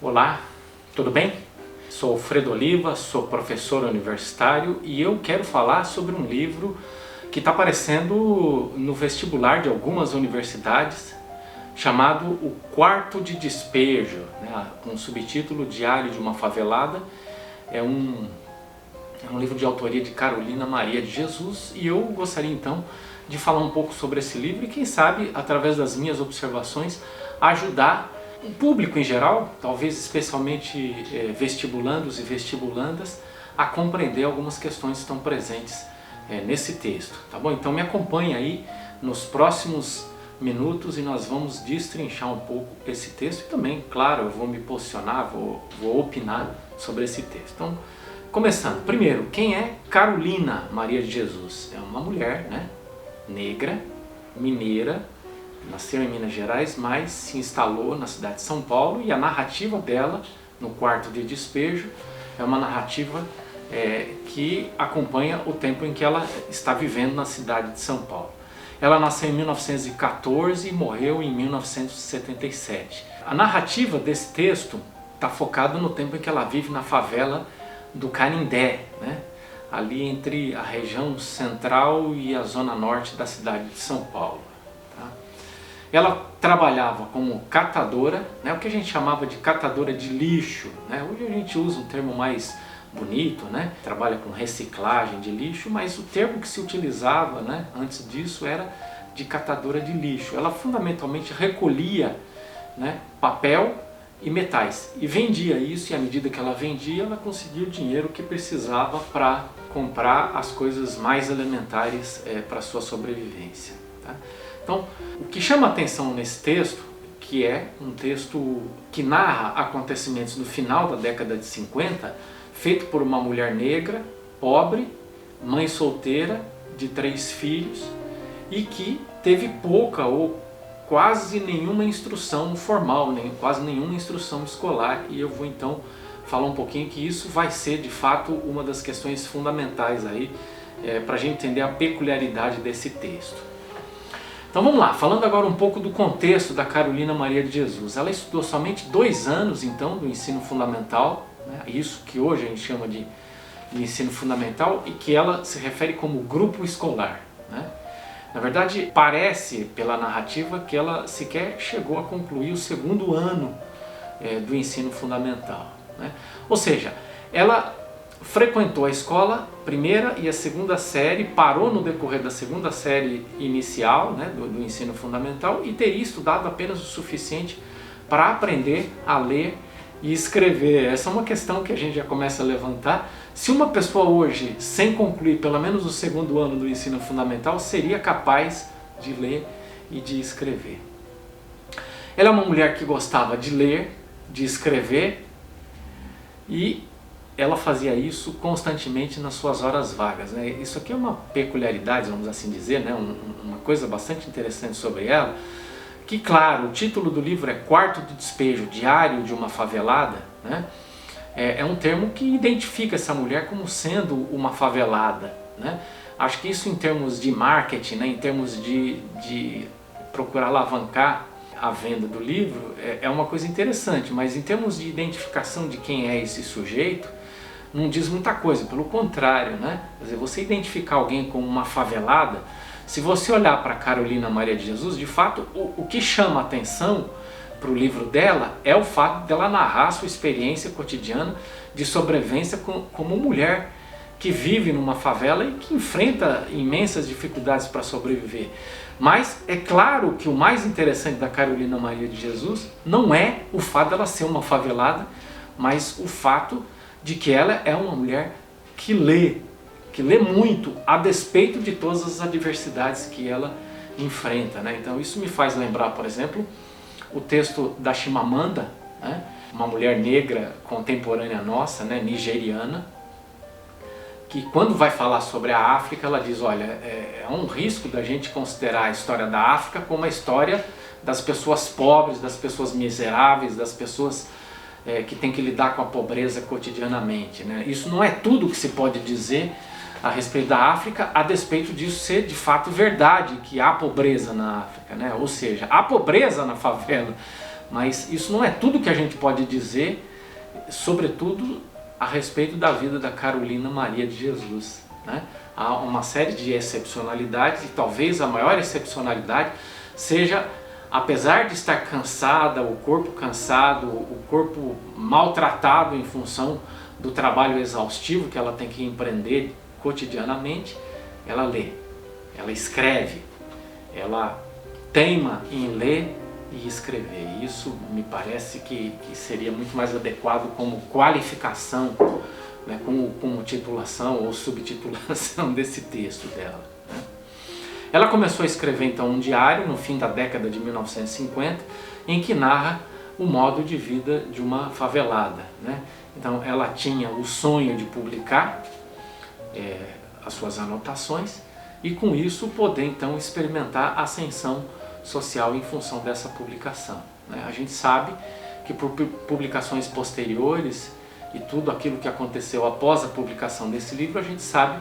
Olá, tudo bem? Sou Alfredo Oliva, sou professor universitário e eu quero falar sobre um livro que está aparecendo no vestibular de algumas universidades, chamado O Quarto de Despejo, né, com o subtítulo Diário de uma Favelada. É um livro de autoria de Carolina Maria de Jesus e eu gostaria então de falar um pouco sobre esse livro e quem sabe, através das minhas observações, ajudar o público em geral, talvez especialmente vestibulandos e vestibulandas, a compreender algumas questões que estão presentes nesse texto, tá bom? Então me acompanhe aí nos próximos minutos e nós vamos destrinchar um pouco esse texto e também, claro, eu vou me posicionar, vou opinar sobre esse texto. Então, começando, primeiro, quem é Carolina Maria de Jesus? É uma mulher, né, negra, mineira, nasceu em Minas Gerais, mas se instalou na cidade de São Paulo e a narrativa dela, no Quarto de Despejo, é uma narrativa que acompanha o tempo em que ela está vivendo na cidade de São Paulo. Ela nasceu em 1914 e morreu em 1977. A narrativa desse texto está focada no tempo em que ela vive na favela do Canindé, né? Ali entre a região central e a zona norte da cidade de São Paulo. Tá? Ela trabalhava como catadora, né? O que a gente chamava de catadora de lixo, né? Hoje a gente usa um termo mais bonito, né? Trabalha com reciclagem de lixo, mas o termo que se utilizava, né, antes disso era de catadora de lixo. Ela fundamentalmente recolhia, né, papel e metais e vendia isso, e à medida que ela vendia, ela conseguia o dinheiro que precisava para comprar as coisas mais elementares para a sua sobrevivência. Tá? Então, o que chama a atenção nesse texto, que é um texto que narra acontecimentos no final da década de 50, feito por uma mulher negra, pobre, mãe solteira, de 3 filhos, e que teve pouca ou quase nenhuma instrução formal, quase nenhuma instrução escolar, e eu vou então falar um pouquinho que isso vai ser de fato uma das questões fundamentais aí para a gente entender a peculiaridade desse texto. Então vamos lá, falando agora um pouco do contexto da Carolina Maria de Jesus. Ela estudou somente 2 anos então do ensino fundamental, né, isso que hoje a gente chama de ensino fundamental e que ela se refere como grupo escolar, né? Na verdade, parece pela narrativa que ela sequer chegou a concluir o 2º ano do ensino fundamental, né? Ou seja, ela frequentou a escola, primeira e a 2ª série, parou no decorrer da 2ª série inicial, né, do ensino fundamental, e teria estudado apenas o suficiente para aprender a ler e escrever. Essa é uma questão que a gente já começa a levantar. Se uma pessoa hoje, sem concluir pelo menos o 2º ano do ensino fundamental, seria capaz de ler e de escrever. Ela é uma mulher que gostava de ler, de escrever, e ela fazia isso constantemente nas suas horas vagas, né? Isso aqui é uma peculiaridade, vamos assim dizer, né? Uma coisa bastante interessante sobre ela, que claro, o título do livro é Quarto de Despejo, Diário de uma Favelada, né? É um termo que identifica essa mulher como sendo uma favelada, né? Acho que isso em termos de marketing, né, em termos de procurar alavancar a venda do livro, é uma coisa interessante, mas em termos de identificação de quem é esse sujeito, não diz muita coisa, pelo contrário, né? Quer dizer, você identificar alguém como uma favelada, se você olhar para Carolina Maria de Jesus, de fato, o que chama a atenção para o livro dela é o fato dela narrar sua experiência cotidiana de sobrevivência como mulher que vive numa favela e que enfrenta imensas dificuldades para sobreviver. Mas é claro que o mais interessante da Carolina Maria de Jesus não é o fato dela ser uma favelada, mas o fato de que ela é uma mulher que lê muito, a despeito de todas as adversidades que ela enfrenta, né? Então isso me faz lembrar, por exemplo, o texto da Chimamanda, né? Uma mulher negra contemporânea nossa, né? Nigeriana, que quando vai falar sobre a África, ela diz, olha, é um risco da gente considerar a história da África como a história das pessoas pobres, das pessoas miseráveis, das pessoas que têm que lidar com a pobreza cotidianamente, né? Isso não é tudo que se pode dizer a respeito da África, a despeito disso ser de fato verdade, que há pobreza na África, né? Ou seja, há pobreza na favela, Mas isso não é tudo que a gente pode dizer, sobretudo a respeito da vida da Carolina Maria de Jesus, né? Há uma série de excepcionalidades e talvez a maior excepcionalidade seja, apesar de estar cansada, o corpo cansado, o corpo maltratado em função do trabalho exaustivo que ela tem que empreender cotidianamente, ela lê, ela escreve, ela teima em ler e escrever. Isso me parece que seria muito mais adequado como qualificação, né, como titulação ou subtitulação desse texto dela, né? Ela começou a escrever então um diário no fim da década de 1950, em que narra o modo de vida de uma favelada, né? Então ela tinha o sonho de publicar as suas anotações e com isso poder então experimentar a ascensão social em função dessa publicação, né? A gente sabe que por publicações posteriores e tudo aquilo que aconteceu após a publicação desse livro, a gente sabe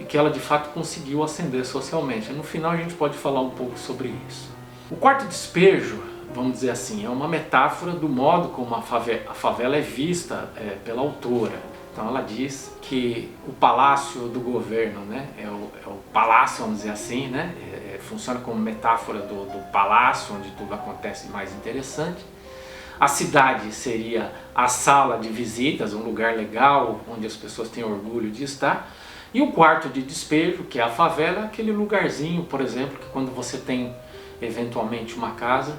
que ela de fato conseguiu ascender socialmente. No final a gente pode falar um pouco sobre isso. O quarto despejo, vamos dizer assim, é uma metáfora do modo como a favela é vista pela autora. Então ela diz que o palácio do governo, né, é o palácio, vamos dizer assim, né, funciona como metáfora do palácio onde tudo acontece mais interessante. A cidade seria a sala de visitas, um lugar legal onde as pessoas têm orgulho de estar. E o quarto de despejo, que é a favela, é aquele lugarzinho, por exemplo, que quando você tem eventualmente uma casa,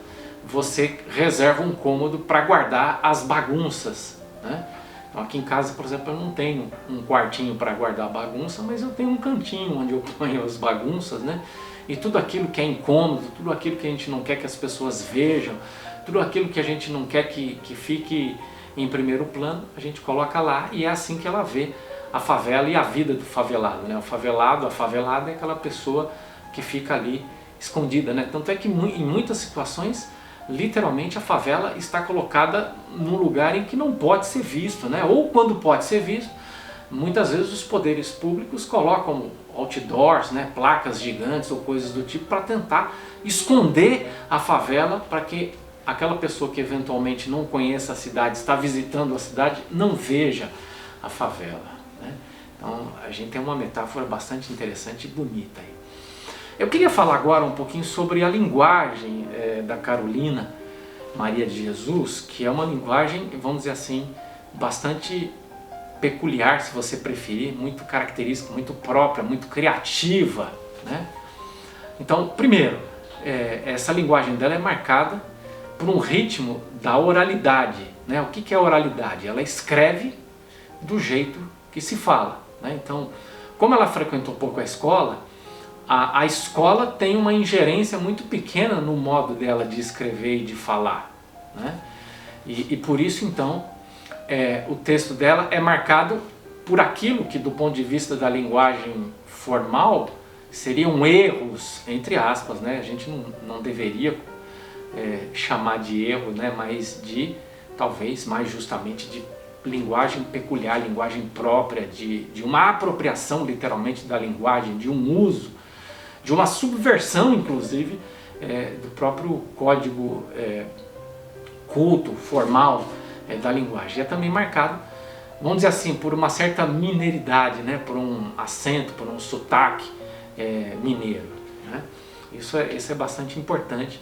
você reserva um cômodo para guardar as bagunças, né? Então aqui em casa, por exemplo, eu não tenho um quartinho para guardar bagunça, mas eu tenho um cantinho onde eu ponho as bagunças, né? E tudo aquilo que é incômodo, tudo aquilo que a gente não quer que as pessoas vejam, tudo aquilo que a gente não quer que fique em primeiro plano, a gente coloca lá e é assim que ela vê a favela e a vida do favelado, né? O favelado, a favelada é aquela pessoa que fica ali escondida, né? Tanto é que em muitas situações, literalmente a favela está colocada num lugar em que não pode ser visto, né? Ou quando pode ser visto, muitas vezes os poderes públicos colocam outdoors, né? Placas gigantes ou coisas do tipo para tentar esconder a favela, para que aquela pessoa que eventualmente não conheça a cidade, está visitando a cidade, não veja a favela, né? Então a gente tem uma metáfora bastante interessante e bonita aí. Eu queria falar agora um pouquinho sobre a linguagem da Carolina Maria de Jesus, que é uma linguagem, vamos dizer assim, bastante peculiar, se você preferir, muito característica, muito própria, muito criativa, né? Então, primeiro, essa linguagem dela é marcada por um ritmo da oralidade, né? O que é oralidade? Ela escreve do jeito que se fala, né? Então, como ela frequentou pouco a escola, a escola tem uma ingerência muito pequena no modo dela de escrever e de falar, né? E por isso então o texto dela é marcado por aquilo que do ponto de vista da linguagem formal seriam erros, entre aspas, né? A gente não deveria chamar de erro, né? Mas de, talvez mais justamente, de linguagem peculiar, linguagem própria, de uma apropriação literalmente da linguagem, de um uso, de uma subversão inclusive do próprio código culto, formal da linguagem. É também marcado, vamos dizer assim, por uma certa mineridade, né? Por um acento, por um sotaque mineiro, né? Isso é bastante importante,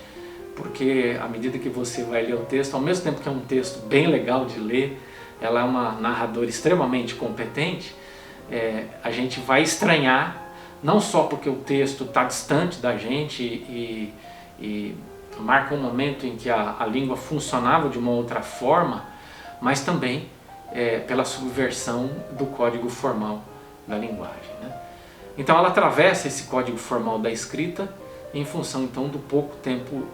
porque à medida que você vai ler o texto, ao mesmo tempo que é um texto bem legal de ler, ela é uma narradora extremamente competente, a gente vai estranhar, não só porque o texto está distante da gente e marca um momento em que a língua funcionava de uma outra forma, mas também pela subversão do código formal da linguagem, né? Então ela atravessa esse código formal da escrita em função então do pouco tempo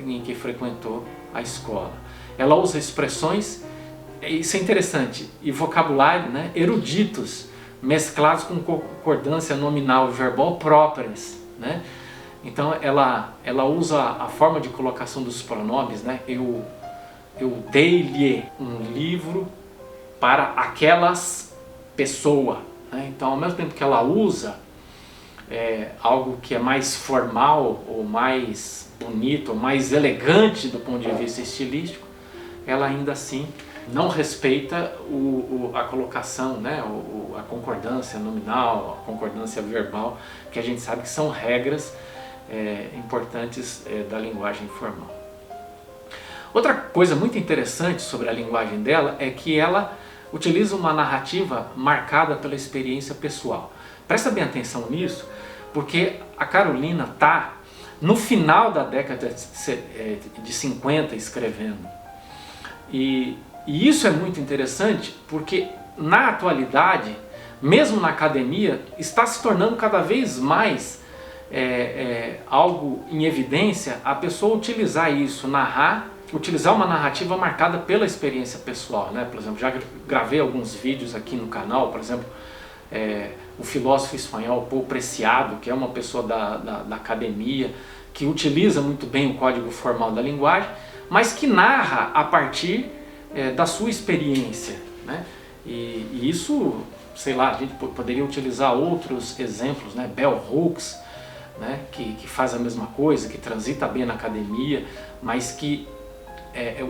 em que frequentou a escola. Ela usa expressões, isso é interessante, e vocabulário, né, eruditos, mesclados com concordância nominal e verbal próprias, né? Então ela usa a forma de colocação dos pronomes, né? Eu dei-lhe um livro para aquelas pessoas, né? Então ao mesmo tempo que ela usa algo que é mais formal ou mais bonita, ou mais elegante do ponto de vista estilístico, ela ainda assim não respeita a colocação, né, a concordância nominal, a concordância verbal, que a gente sabe que são regras importantes da linguagem formal. Outra coisa muito interessante sobre a linguagem dela é que ela utiliza uma narrativa marcada pela experiência pessoal. Presta bem atenção nisso, porque a Carolina está no final da década de 50 escrevendo. E isso é muito interessante porque na atualidade, mesmo na academia, está se tornando cada vez mais algo em evidência a pessoa utilizar isso, utilizar uma narrativa marcada pela experiência pessoal, né? Por exemplo, já gravei alguns vídeos aqui no canal, por exemplo, o filósofo espanhol Paul Preciado, que é uma pessoa da academia, que utiliza muito bem o código formal da linguagem, mas que narra a partir da sua experiência, né? E isso, sei lá, a gente poderia utilizar outros exemplos, né? Bell Hooks, né? Que faz a mesma coisa, que transita bem na academia, mas que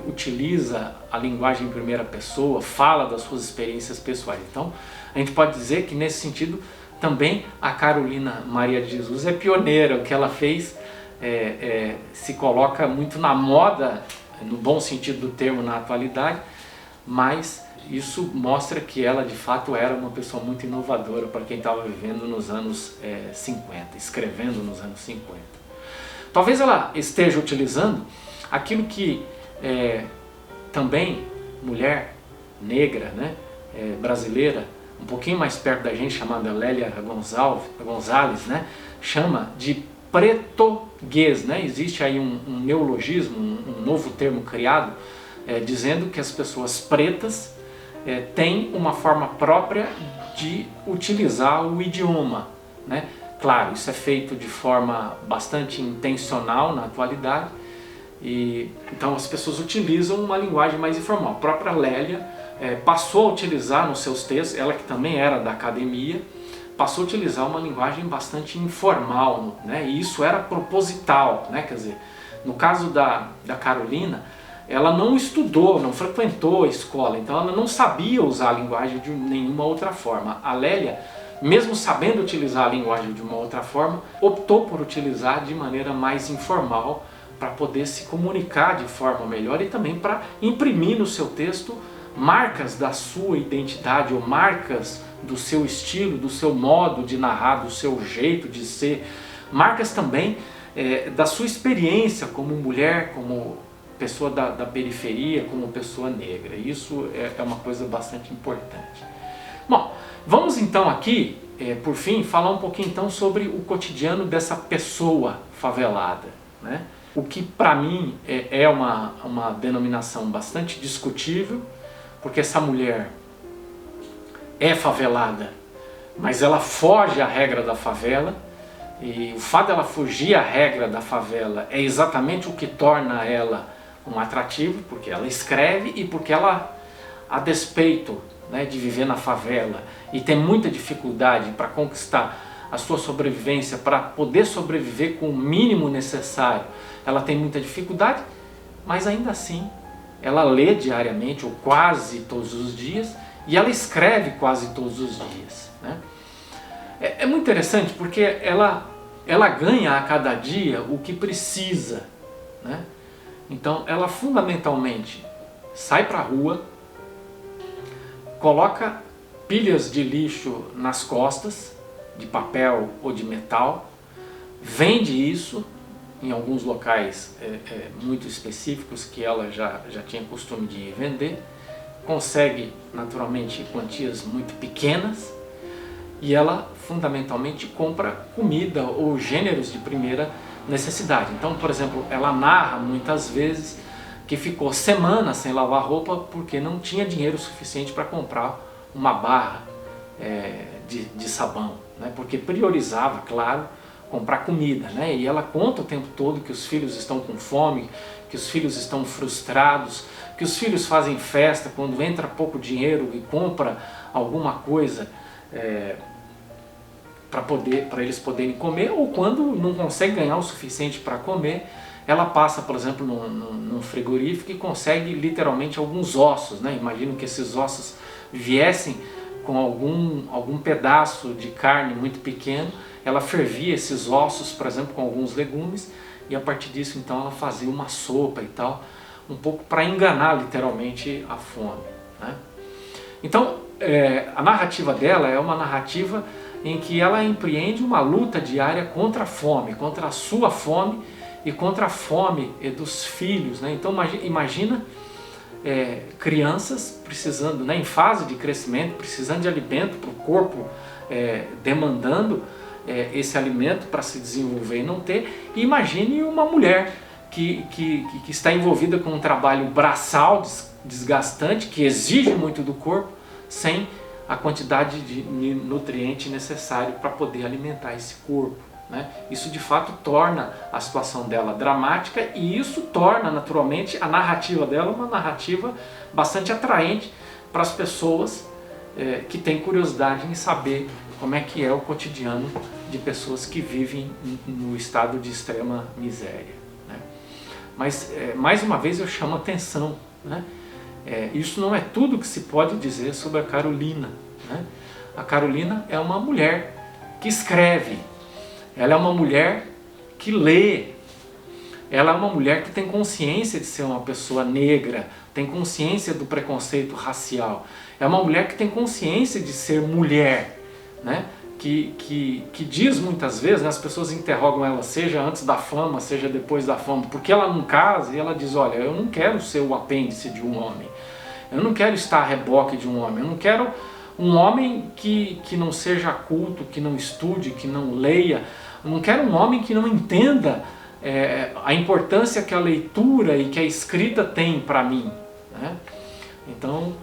utiliza a linguagem em primeira pessoa, fala das suas experiências pessoais. Então, a gente pode dizer que nesse sentido também a Carolina Maria de Jesus é pioneira. O que ela fez se coloca muito na moda, no bom sentido do termo, na atualidade, mas isso mostra que ela de fato era uma pessoa muito inovadora para quem estava vivendo nos anos 50, escrevendo nos anos 50. Talvez ela esteja utilizando aquilo que também mulher negra, né, brasileira, um pouquinho mais perto da gente, chamada Lélia Gonzalez, né, chama de pretoguês, né? Existe aí um neologismo, um novo termo criado, dizendo que as pessoas pretas têm uma forma própria de utilizar o idioma, né? Claro, isso é feito de forma bastante intencional na atualidade, e então as pessoas utilizam uma linguagem mais informal. A própria Lélia passou a utilizar nos seus textos, ela que também era da academia, passou a utilizar uma linguagem bastante informal, né? E isso era proposital, né? Quer dizer, no caso da Carolina, ela não estudou, não frequentou a escola, então ela não sabia usar a linguagem de nenhuma outra forma. A Lélia, mesmo sabendo utilizar a linguagem de uma outra forma, optou por utilizar de maneira mais informal para poder se comunicar de forma melhor e também para imprimir no seu texto marcas da sua identidade ou marcas do seu estilo, do seu modo de narrar, do seu jeito de ser, marcas também da sua experiência como mulher, como pessoa da periferia, como pessoa negra. Isso é uma coisa bastante importante. Bom, vamos então aqui, por fim, falar um pouquinho então sobre o cotidiano dessa pessoa favelada, né? O que para mim é uma denominação bastante discutível, porque essa mulher é favelada, mas ela foge à regra da favela, e o fato dela fugir à regra da favela é exatamente o que torna ela um atrativo, porque ela escreve e porque ela, a despeito, né, de viver na favela e ter muita dificuldade para conquistar a sua sobrevivência, para poder sobreviver com o mínimo necessário, ela tem muita dificuldade, mas ainda assim ela lê diariamente ou quase todos os dias e ela escreve quase todos os dias, né? É muito interessante porque ela ganha a cada dia o que precisa, né? Então ela fundamentalmente sai para a rua, coloca pilhas de lixo nas costas, de papel ou de metal, vende isso em alguns locais muito específicos que ela já tinha costume de vender, consegue naturalmente quantias muito pequenas e ela fundamentalmente compra comida ou gêneros de primeira necessidade. Então, por exemplo, ela narra muitas vezes que ficou semanas sem lavar roupa porque não tinha dinheiro suficiente para comprar uma barra de sabão, né? Porque priorizava, claro, comprar comida, né? E ela conta o tempo todo que os filhos estão com fome, que os filhos estão frustrados, que os filhos fazem festa quando entra pouco dinheiro e compra alguma coisa para eles poderem comer, ou quando não consegue ganhar o suficiente para comer, ela passa, por exemplo, num frigorífico e consegue literalmente alguns ossos, né? Imagino que esses ossos viessem com algum pedaço de carne muito pequeno, ela fervia esses ossos, por exemplo, com alguns legumes, e a partir disso então ela fazia uma sopa e tal, um pouco para enganar literalmente a fome, né? Então a narrativa dela é uma narrativa em que ela empreende uma luta diária contra a fome, contra a sua fome e contra a fome dos filhos, né? Então imagina crianças precisando, né, em fase de crescimento, precisando de alimento para o corpo, demandando esse alimento para se desenvolver e não ter. E imagine uma mulher que está envolvida com um trabalho braçal desgastante, que exige muito do corpo, sem a quantidade de nutriente necessário para poder alimentar esse corpo, né? Isso de fato torna a situação dela dramática, e isso torna naturalmente a narrativa dela uma narrativa bastante atraente para as pessoas que têm curiosidade em saber como é que é o cotidiano de pessoas que vivem no estado de extrema miséria, né? Mas mais uma vez eu chamo a atenção, né? Isso não é tudo que se pode dizer sobre a Carolina, né? A Carolina é uma mulher que escreve, ela é uma mulher que lê, ela é uma mulher que tem consciência de ser uma pessoa negra, tem consciência do preconceito racial, é uma mulher que tem consciência de ser mulher, né? Que diz muitas vezes, né, as pessoas interrogam ela, seja antes da fama, seja depois da fama, porque ela não casa, e ela diz, olha, eu não quero ser o apêndice de um homem, eu não quero estar a reboque de um homem, eu não quero um homem que não seja culto, que não estude, que não leia, eu não quero um homem que não entenda a importância que a leitura e que a escrita tem para mim, né? Então,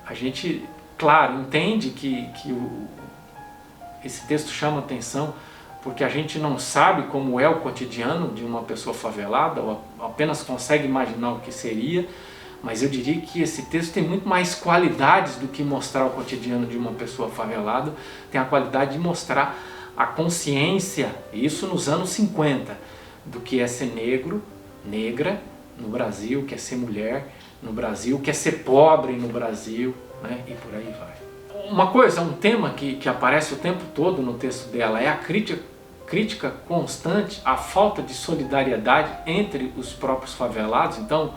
a gente, claro, entende que esse texto chama atenção porque a gente não sabe como é o cotidiano de uma pessoa favelada, ou apenas consegue imaginar o que seria, mas eu diria que esse texto tem muito mais qualidades do que mostrar o cotidiano de uma pessoa favelada, tem a qualidade de mostrar a consciência, isso nos anos 50, do que é ser negro, negra no Brasil, que é ser mulher no Brasil, que é ser pobre no Brasil, né? E por aí vai. Uma coisa, um tema que aparece o tempo todo no texto dela é a crítica constante à falta de solidariedade entre os próprios favelados. Então,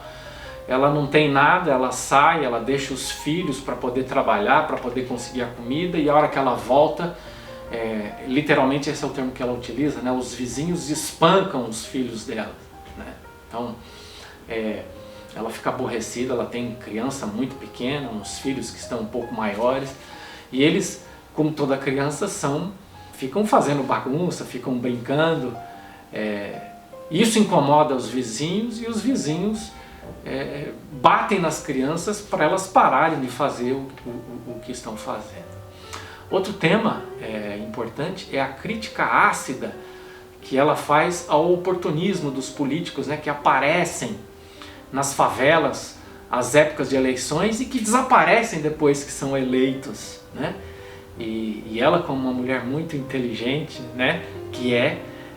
ela não tem nada, ela sai, ela deixa os filhos para poder trabalhar, para poder conseguir a comida, e a hora que ela volta, literalmente esse é o termo que ela utiliza, né? Os vizinhos espancam os filhos dela, né? Então, ela fica aborrecida, ela tem criança muito pequena, uns filhos que estão um pouco maiores, e eles, como toda criança, ficam fazendo bagunça, ficam brincando, isso incomoda os vizinhos, e os vizinhos batem nas crianças para elas pararem de fazer o que estão fazendo. Outro tema importante é a crítica ácida que ela faz ao oportunismo dos políticos, né, que aparecem nas favelas às épocas de eleições e que desaparecem depois que são eleitos, né? E ela, como uma mulher muito inteligente, né,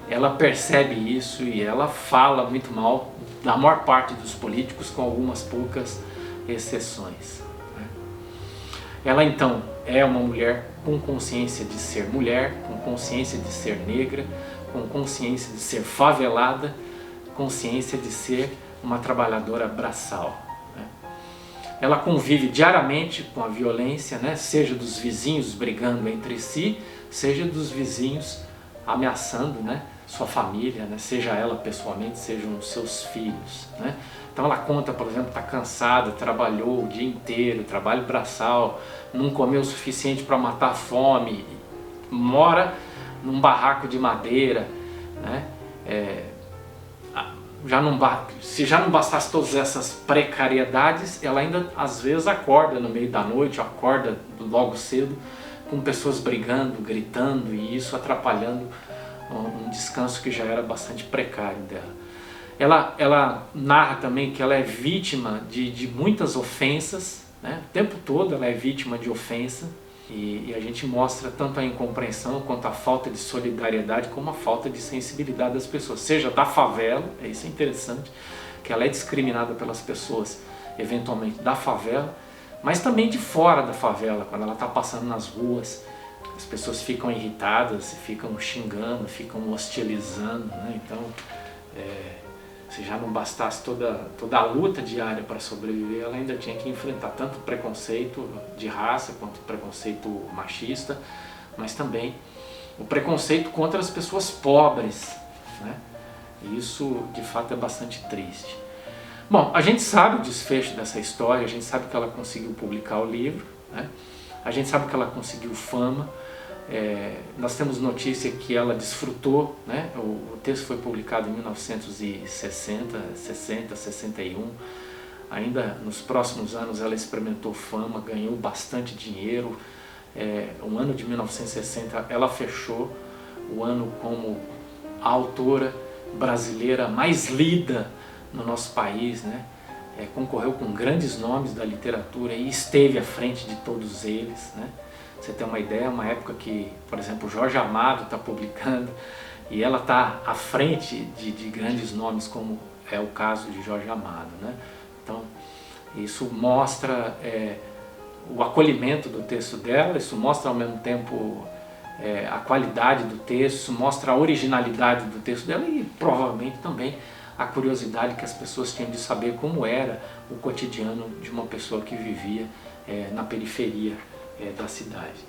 ela percebe isso e ela fala muito mal da maior parte dos políticos, com algumas poucas exceções, né? Ela então é uma mulher com consciência de ser mulher, com consciência de ser negra, com consciência de ser favelada, consciência de ser uma trabalhadora braçal, né? Ela convive diariamente com a violência, né? Seja dos vizinhos brigando entre si, seja dos vizinhos ameaçando, né, sua família, né? Seja ela pessoalmente, sejam os seus filhos, né? Então ela conta, por exemplo, está cansada, trabalhou o dia inteiro, trabalho braçal, não comeu o suficiente para matar a fome, mora num barraco de madeira, né? Se já não bastasse todas essas precariedades, ela ainda às vezes acorda no meio da noite, acorda logo cedo, com pessoas brigando, gritando, e isso atrapalhando um descanso que já era bastante precário dela. Ela narra também que ela é vítima de muitas ofensas, né? O tempo todo ela é vítima de ofensa, E a gente mostra tanto a incompreensão quanto a falta de solidariedade como a falta de sensibilidade das pessoas, seja da favela, isso é interessante, que ela é discriminada pelas pessoas eventualmente da favela, mas também de fora da favela, quando ela está passando nas ruas, as pessoas ficam irritadas, ficam xingando, ficam hostilizando, né? Então, se já não bastasse toda a luta diária para sobreviver, ela ainda tinha que enfrentar tanto preconceito de raça quanto preconceito machista, mas também o preconceito contra as pessoas pobres, né? E isso de fato é bastante triste. Bom, a gente sabe o desfecho dessa história, a gente sabe que ela conseguiu publicar o livro, né? A gente sabe que ela conseguiu fama. Nós temos notícia que ela desfrutou, né? O texto foi publicado em 1960, 60, 61. Ainda nos próximos anos ela experimentou fama, ganhou bastante dinheiro. O ano de 1960 ela fechou o ano como a autora brasileira mais lida no nosso país, né? Concorreu com grandes nomes da literatura e esteve à frente de todos eles, né? Você tem uma ideia, uma época que, por exemplo, Jorge Amado está publicando e ela está à frente de grandes nomes, como é o caso de Jorge Amado, né? Então, isso mostra o acolhimento do texto dela, isso mostra ao mesmo tempo a qualidade do texto, isso mostra a originalidade do texto dela e provavelmente também a curiosidade que as pessoas tinham de saber como era o cotidiano de uma pessoa que vivia na periferia da cidade.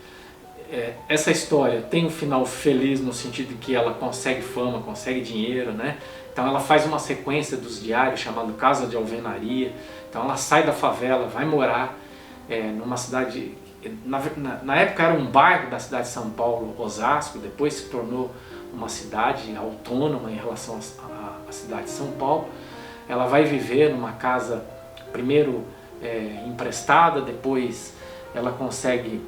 Essa história tem um final feliz no sentido de que ela consegue fama, consegue dinheiro, né? Então ela faz uma sequência dos diários chamado Casa de Alvenaria. Então ela sai da favela, vai morar numa cidade, na época era um bairro da cidade de São Paulo, Osasco, depois se tornou uma cidade autônoma em relação à cidade de São Paulo. Ela vai viver numa casa, primeiro emprestada, depois ela consegue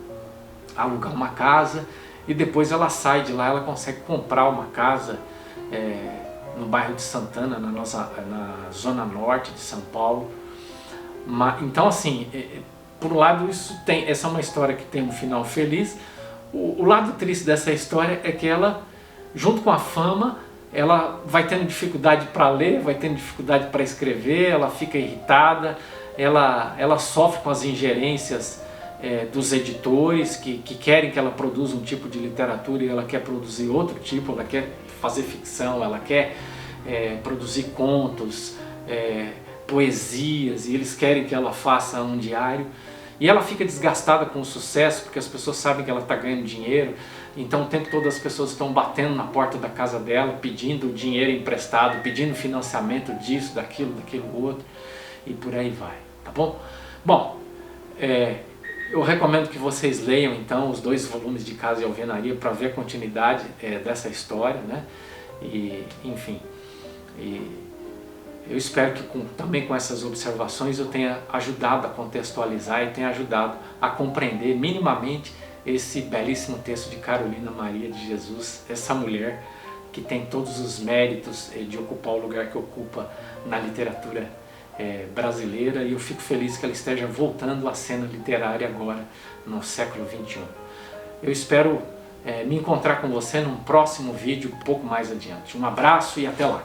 alugar uma casa e depois ela sai de lá, ela consegue comprar uma casa no bairro de Santana, na zona norte de São Paulo. Então assim, por um lado essa é uma história que tem um final feliz. O lado triste dessa história é que ela, junto com a fama, ela vai tendo dificuldade para ler, vai tendo dificuldade para escrever, ela fica irritada, ela sofre com as ingerências dos editores que querem que ela produza um tipo de literatura e ela quer produzir outro tipo, ela quer fazer ficção, ela quer produzir contos, poesias, e eles querem que ela faça um diário. E ela fica desgastada com o sucesso, porque as pessoas sabem que ela está ganhando dinheiro, então o tempo todo as pessoas estão batendo na porta da casa dela, pedindo dinheiro emprestado, pedindo financiamento disso, daquilo outro, e por aí vai, tá bom? Bom, eu recomendo que vocês leiam então os 2 volumes de Casa de Alvenaria para ver a continuidade dessa história, né? E, enfim, eu espero que também com essas observações eu tenha ajudado a contextualizar e tenha ajudado a compreender minimamente esse belíssimo texto de Carolina Maria de Jesus, essa mulher que tem todos os méritos de ocupar o lugar que ocupa na literatura brasileira, e eu fico feliz que ela esteja voltando à cena literária agora no século XXI. Eu espero me encontrar com você num próximo vídeo um pouco mais adiante. Um abraço e até lá!